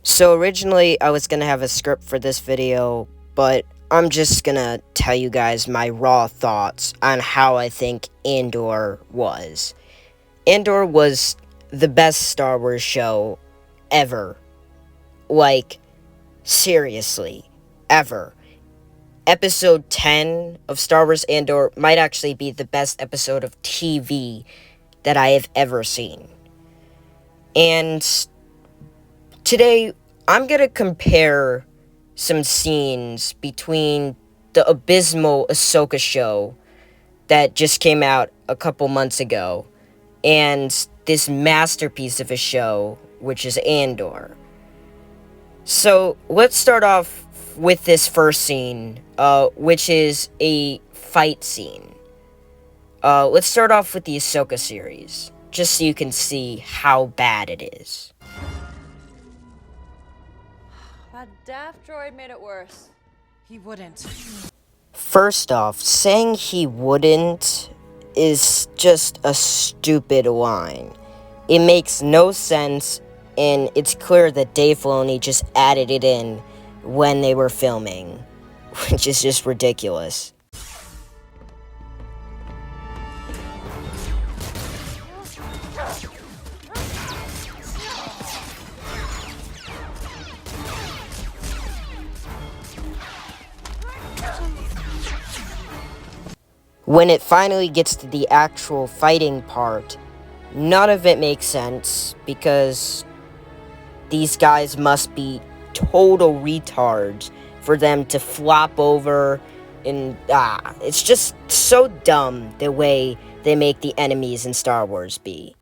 So originally I was gonna have a script for this video, but I'm just gonna tell you guys my raw thoughts on how I think Andor was. Andor was the best Star Wars show ever. Like, seriously, ever. Episode 10 of Star Wars Andor might actually be the best episode of TV that I have ever seen. And today, I'm gonna compare some scenes between the abysmal Ahsoka show that just came out a couple months ago and this masterpiece of a show, which is Andor. So, let's start off with this first scene, which is a fight scene. Let's start off with the Ahsoka series, just so you can see how bad it is. That daft droid made it worse. He wouldn't. First off, saying he wouldn't is just a stupid line. It makes no sense, and it's clear that Dave Filoni just added it in when they were filming, which is just ridiculous. When it finally gets to the actual fighting part, none of it makes sense because these guys must be total retards for them to flop over and it's just so dumb the way they make the enemies in Star Wars be.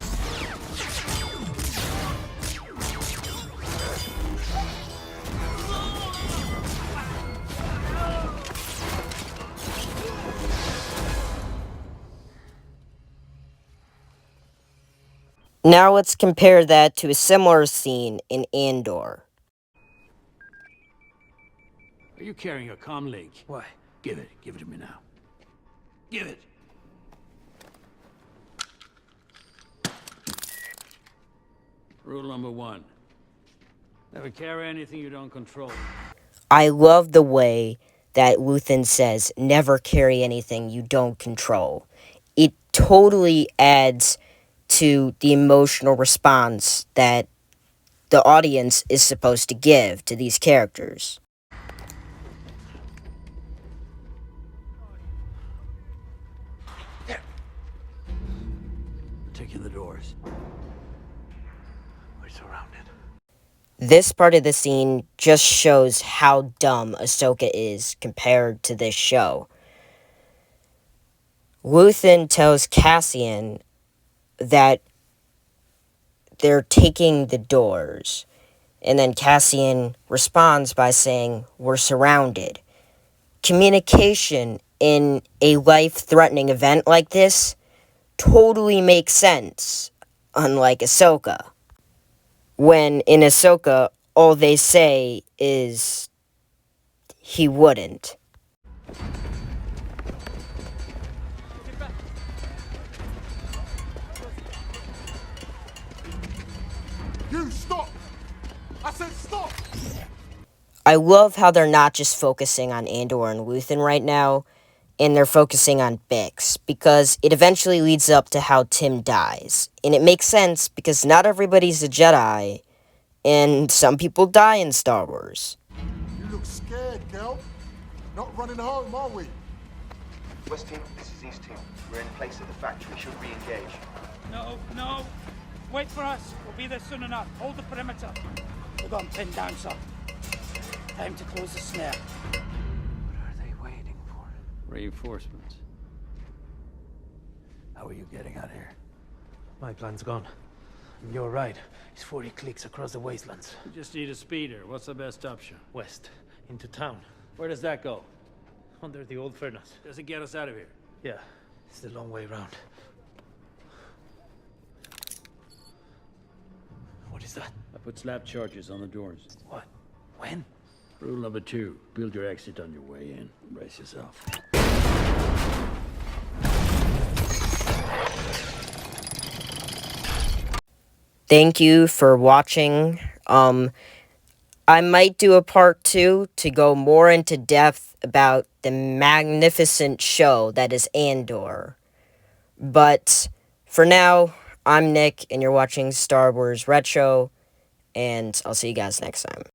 Now let's compare that to a similar scene in Andor. Are you carrying a comm link? Why? Give it to me now. Give it! Rule number 1. Never carry anything you don't control. I love the way that Luthen says, never carry anything you don't control. It totally adds to the emotional response that the audience is supposed to give to these characters. Taking the doors. We're surrounded. This part of the scene just shows how dumb Ahsoka is compared to this show. Luthen tells Cassian that they're taking the doors, and then Cassian responds by saying, "We're surrounded." Communication in a life-threatening event like this totally makes sense, unlike Ahsoka. When in Ahsoka, all they say is, "He wouldn't." You stop! I said stop! I love how they're not just focusing on Andor and Luthen right now, and they're focusing on Bix, because it eventually leads up to how Tim dies. And it makes sense, because not everybody's a Jedi, and some people die in Star Wars. You look scared, girl. Not running home, are we? West team, this is East team. We're in place at the factory. Should re-engage. No. Wait for us. We'll be there soon enough. Hold the perimeter. Hold on, pinned down, sir. Time to close the snare. What are they waiting for? Reinforcements. How are you getting out here? My plan's gone. And you're right. It's 40 clicks across the wastelands. We just need a speeder. What's the best option? West. Into town. Where does that go? Under the old furnace. Does it get us out of here? Yeah. It's the long way round. What is that? I put slap charges on the doors. What? When? Rule number 2. Build your exit on your way in. Brace yourself. Thank you for watching. I might do a part 2 to go more into depth about the magnificent show that is Andor. But for now, I'm Nick, and you're watching Star Wars Retro, and I'll see you guys next time.